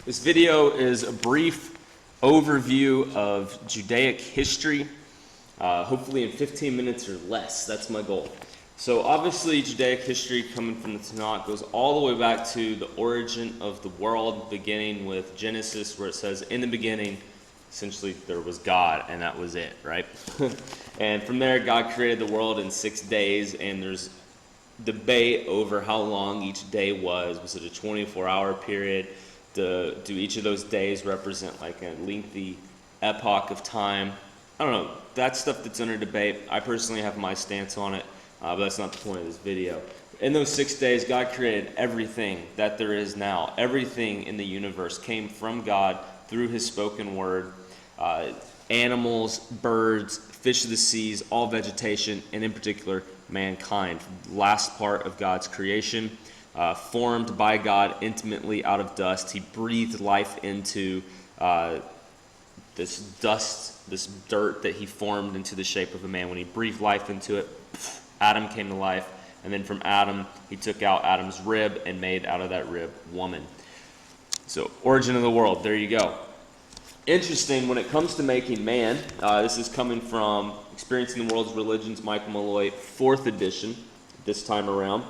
This video is a brief overview of Judaic history, hopefully in 15 minutes or less. That's my goal. So obviously Judaic history coming from the Tanakh goes all the way back to the origin of the world, beginning with Genesis, where it says, in the beginning, essentially there was God, and that was it, right? And from there, God created the world in 6 days, and there's debate over how long each day was. Was it a 24-hour period? Do each of those days represent like a lengthy epoch of time? I don't know. That's stuff that's under debate. I personally have my stance on it, but that's not the point of this video. In those 6 days, God created everything that there is now. Everything in the universe came from God through his spoken word. Animals, birds, fish of the seas, all vegetation, and in particular, mankind. Last part of God's creation. Formed by God intimately out of dust. He breathed life into this dust, this dirt that he formed into the shape of a man. When he breathed life into it, Adam came to life. And then from Adam, he took out Adam's rib and made out of that rib woman. So, origin of the world, there you go. Interesting, when it comes to making man, this is coming from Experiencing the World's Religions, Michael Malloy, 4th edition, this time around.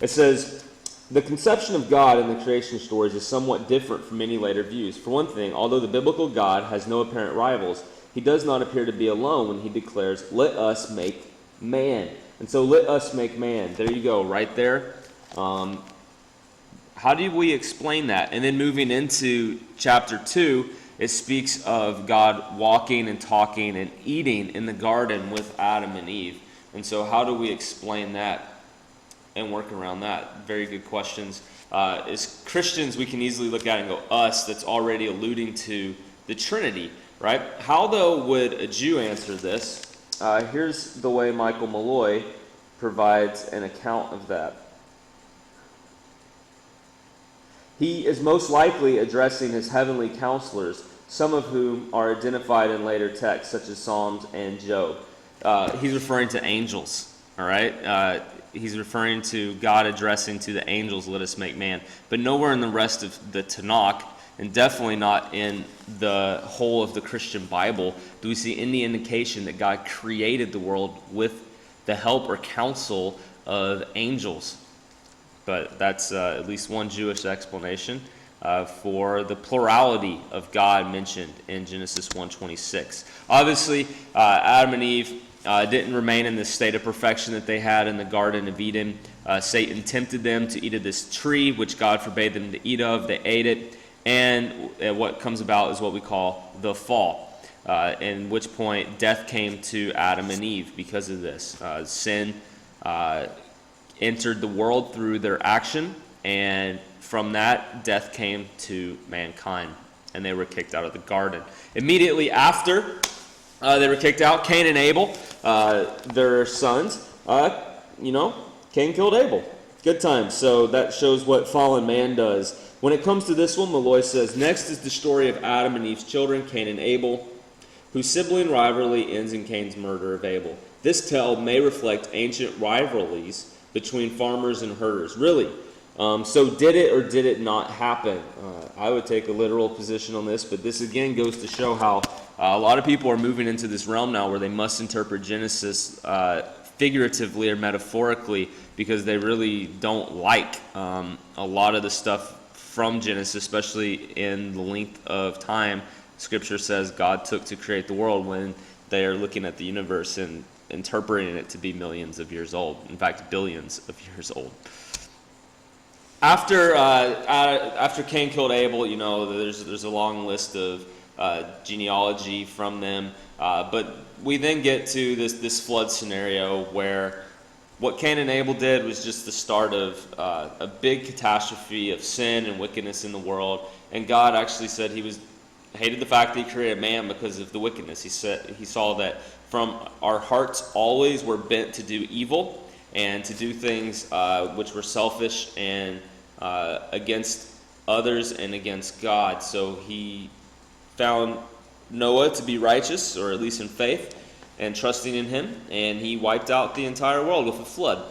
It says, the conception of God in the creation stories is somewhat different from many later views. For one thing, although the biblical God has no apparent rivals, he does not appear to be alone when he declares, let us make man. And so, let us make man. There you go, right there. How do we explain that? And then moving into chapter 2, it speaks of God walking and talking and eating in the garden with Adam and Eve. And so how do we explain that and work around that? Very good questions. As Christians, we can easily look at it and go, us, that's already alluding to the Trinity, right? How, though, would a Jew answer this? Here's the way Michael Malloy provides an account of that. He is most likely addressing his heavenly counselors, some of whom are identified in later texts, such as Psalms and Job. He's referring to angels, all right? He's referring to God addressing to the angels, let us make man. But nowhere in the rest of the Tanakh, and definitely not in the whole of the Christian Bible, do we see any indication that God created the world with the help or counsel of angels. But that's at least one Jewish explanation for the plurality of God mentioned in Genesis 1:26. Obviously, Adam and Eve didn't remain in the state of perfection that they had in the Garden of Eden. Satan tempted them to eat of this tree, which God forbade them to eat of. They ate it, and what comes about is what we call the fall, in which point death came to Adam and Eve because of this. Sin entered the world through their action, and from that, death came to mankind, and they were kicked out of the garden. Immediately after they were kicked out, Cain and Abel, their sons, Cain killed Abel. Good times. So that shows what fallen man does. When it comes to this one, Malloy says, next is the story of Adam and Eve's children, Cain and Abel, whose sibling rivalry ends in Cain's murder of Abel. This tale may reflect ancient rivalries between farmers and herders. Really? So did it or did it not happen? I would take a literal position on this, but this again goes to show how a lot of people are moving into this realm now where they must interpret Genesis figuratively or metaphorically because they really don't like a lot of the stuff from Genesis, especially in the length of time Scripture says God took to create the world, when they are looking at the universe and interpreting it to be millions of years old. In fact, billions of years old. After Cain killed Abel, there's a long list of genealogy from them, but we then get to this flood scenario where what Cain and Abel did was just the start of a big catastrophe of sin and wickedness in the world, and God actually said he hated the fact that he created man because of the wickedness. He saw that from our hearts always were bent to do evil and to do things which were selfish and against others and against God. So he found Noah to be righteous, or at least in faith, and trusting in him, and he wiped out the entire world with a flood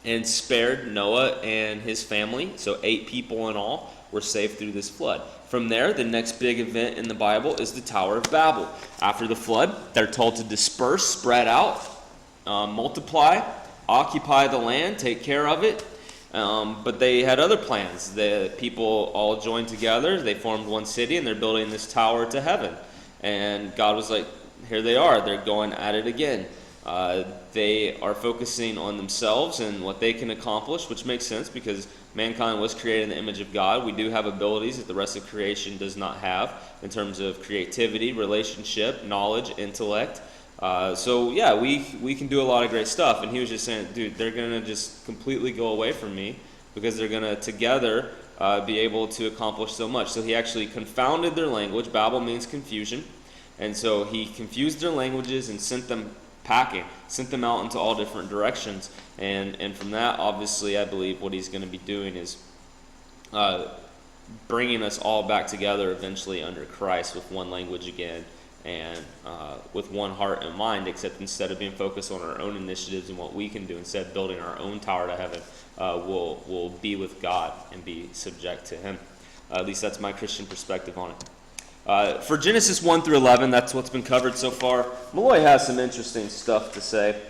and spared Noah and his family, so 8 people in all, were saved through this flood. From there, the next big event in the Bible is the Tower of Babel. After the flood, they're told to disperse, spread out, multiply, occupy the land, take care of it. But they had other plans. The people all joined together. They formed one city, and they're building this tower to heaven. And God was like, here they are. They're going at it again. They are focusing on themselves and what they can accomplish, which makes sense because mankind was created in the image of God. We do have abilities that the rest of creation does not have in terms of creativity, relationship, knowledge, intellect. We can do a lot of great stuff. And he was just saying, dude, they're going to just completely go away from me because they're going to together be able to accomplish so much. So he actually confounded their language. Babel means confusion. And so he confused their languages and sent them packing, sent them out into all different directions. And from that, obviously, I believe what he's going to be doing is bringing us all back together eventually under Christ with one language again and with one heart and mind, except instead of being focused on our own initiatives and what we can do, instead of building our own tower to heaven, we'll be with God and be subject to him. At least that's my Christian perspective on it. For Genesis 1 through 11, that's what's been covered so far. Malloy has some interesting stuff to say.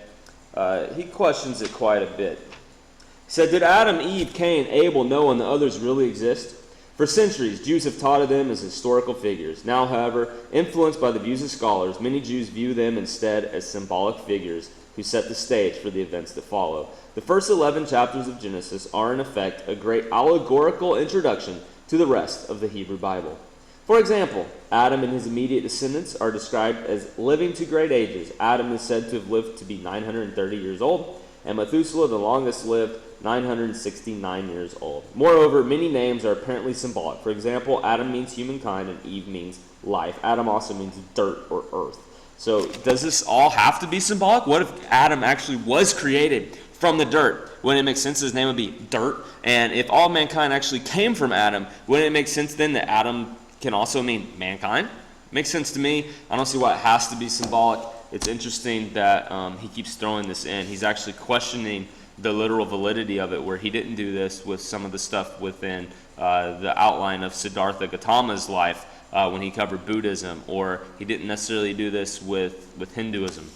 He questions it quite a bit. He said, did Adam, Eve, Cain, Abel, Noah, and the others really exist? For centuries, Jews have taught of them as historical figures. Now, however, influenced by the views of scholars, many Jews view them instead as symbolic figures who set the stage for the events that follow. The first 11 chapters of Genesis are, in effect, a great allegorical introduction to the rest of the Hebrew Bible. For example, Adam and his immediate descendants are described as living to great ages. Adam is said to have lived to be 930 years old, and Methuselah, the longest lived, 969 years old. Moreover, many names are apparently symbolic. For example, Adam means humankind and Eve means life. Adam also means dirt or earth. So does this all have to be symbolic? What if Adam actually was created from the dirt? Wouldn't it make sense his name would be dirt? And if all mankind actually came from Adam, wouldn't it make sense then that Adam can also mean mankind? Makes sense to me. I don't see why it has to be symbolic. It's interesting that he keeps throwing this in. He's actually questioning the literal validity of it, where he didn't do this with some of the stuff within the outline of Siddhartha Gautama's life when he covered Buddhism, or he didn't necessarily do this with Hinduism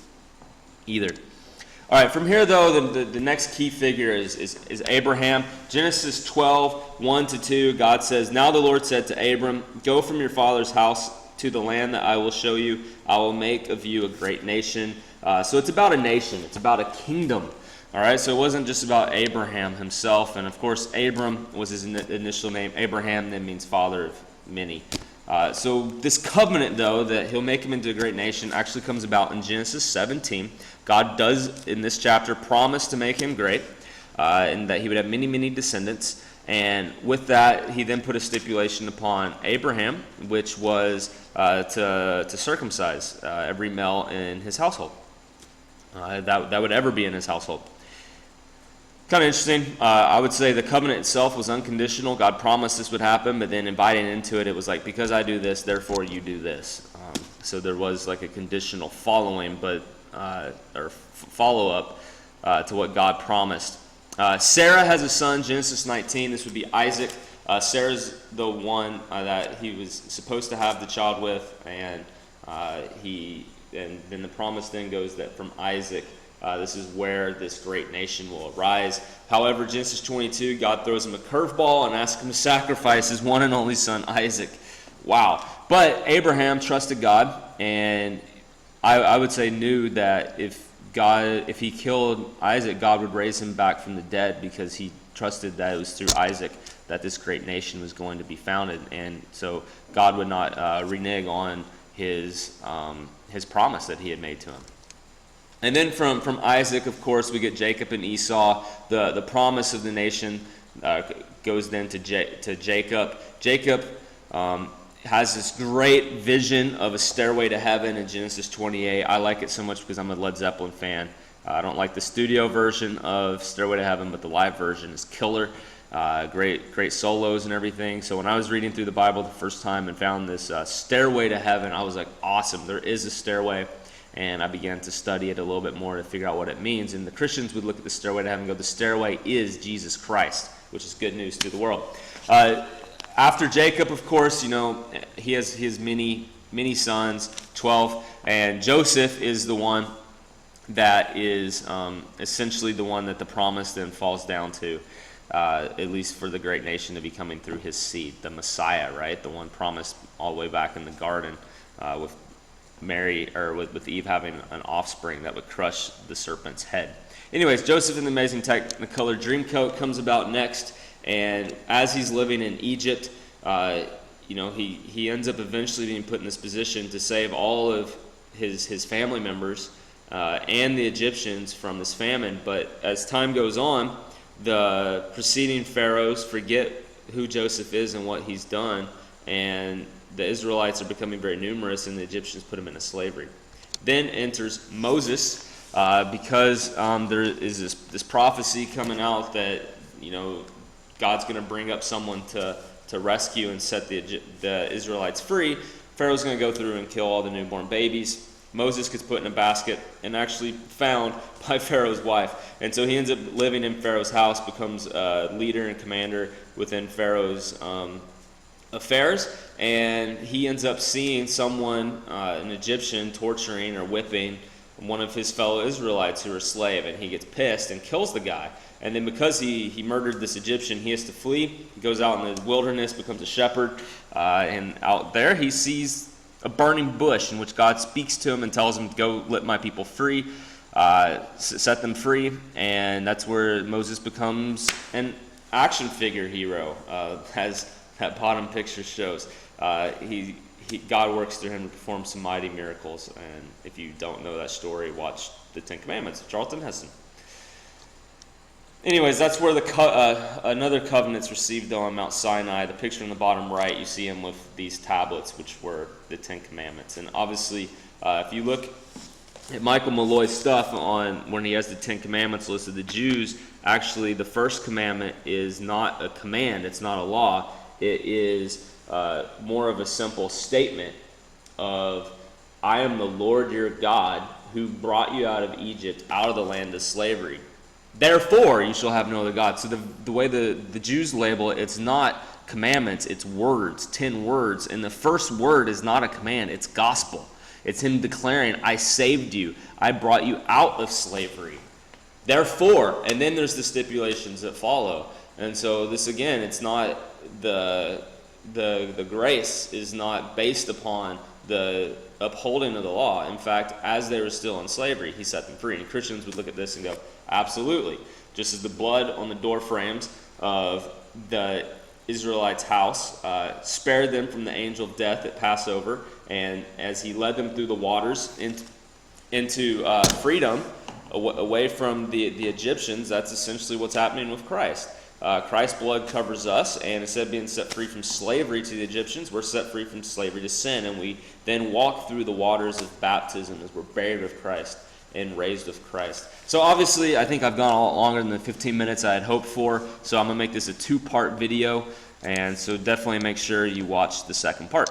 either. All right, from here, though, the next key figure is Abraham. Genesis 12, 1-2, God says, now the Lord said to Abram, go from your father's house to the land that I will show you. I will make of you a great nation. So it's about a nation. It's about a kingdom. All right, so it wasn't just about Abraham himself. And, of course, Abram was his initial name. Abraham then means father of many. So this covenant, though, that he'll make him into a great nation actually comes about in Genesis 17. God does, in this chapter, promise to make him great, and that he would have many, many descendants. And with that, he then put a stipulation upon Abraham, which was to circumcise every male in his household. That would ever be in his household. Kind of interesting. I would say the covenant itself was unconditional. God promised this would happen, but then inviting into it, it was like, because I do this, therefore you do this. So there was like a conditional following, or follow-up to what God promised. Sarah has a son, Genesis 19. This would be Isaac. Sarah's the one that he was supposed to have the child with, and then the promise then goes that from Isaac, this is where this great nation will arise. However, Genesis 22, God throws him a curveball and asks him to sacrifice his one and only son, Isaac. Wow. But Abraham trusted God, and I would say knew that if he killed Isaac, God would raise him back from the dead, because he trusted that it was through Isaac that this great nation was going to be founded. And so God would not renege on his promise that he had made to him. And then from Isaac, of course, we get Jacob and Esau. The promise of the nation goes then to Jacob. Jacob has this great vision of a stairway to heaven in Genesis 28. I like it so much because I'm a Led Zeppelin fan. I don't like the studio version of Stairway to Heaven, but the live version is killer. Great solos and everything. So when I was reading through the Bible the first time and found this Stairway to Heaven, I was like, awesome, there is a stairway. And I began to study it a little bit more to figure out what it means. And the Christians would look at the stairway to heaven and go, the stairway is Jesus Christ, which is good news to the world. After Jacob, of course, he has many sons, 12, and Joseph is the one that is essentially the one that the promise then falls down to, at least for the great nation to be coming through his seed, the Messiah, right? The one promised all the way back in the garden with Mary, or with Eve having an offspring that would crush the serpent's head. Anyways, Joseph in the amazing Technicolor Dreamcoat comes about next, and as he's living in Egypt, he ends up eventually being put in this position to save all of his family members and the Egyptians from this famine. But as time goes on, the preceding pharaohs forget who Joseph is and what he's done, and the Israelites are becoming very numerous, and the Egyptians put him into slavery. Then enters Moses, because there is this prophecy coming out that God's going to bring up someone to rescue and set the Israelites free. Pharaoh's going to go through and kill all the newborn babies. Moses gets put in a basket and actually found by Pharaoh's wife. And so he ends up living in Pharaoh's house, becomes a leader and commander within Pharaoh's affairs. And he ends up seeing someone, an Egyptian, torturing or whipping one of his fellow Israelites who are a slave. And he gets pissed and kills the guy. And then because he murdered this Egyptian, he has to flee. He goes out in the wilderness, becomes a shepherd. And out there he sees a burning bush in which God speaks to him and tells him, go let my people free, set them free. And that's where Moses becomes an action figure hero, as that bottom picture shows. God works through him to perform some mighty miracles. And if you don't know that story, watch the Ten Commandments of Charlton Heston. Anyways, that's where another covenant's received on Mount Sinai. The picture in the bottom right, you see him with these tablets, which were the Ten Commandments. And obviously, if you look at Michael Malloy's stuff on when he has the Ten Commandments listed, the Jews, actually the first commandment is not a command, it's not a law. It is more of a simple statement of, I am the Lord your God who brought you out of Egypt, out of the land of slavery. Therefore, you shall have no other God. So the way the Jews label it, it's not commandments, it's words, 10 words. And the first word is not a command, it's gospel. It's him declaring, I saved you. I brought you out of slavery. Therefore, and then there's the stipulations that follow. And so this, again, it's not the grace is not based upon the upholding of the law. In fact, as they were still in slavery, he set them free. And Christians would look at this and go, absolutely. Just as the blood on the door frames of the Israelites' house spared them from the angel of death at Passover, and as he led them through the waters into freedom away from the Egyptians, that's essentially what's happening with Christ. Christ's blood covers us, and instead of being set free from slavery to the Egyptians, we're set free from slavery to sin, and we then walk through the waters of baptism as we're buried with Christ and raised with Christ. So obviously, I think I've gone a lot longer than the 15 minutes I had hoped for, so I'm going to make this a 2-part video, and so definitely make sure you watch the second part.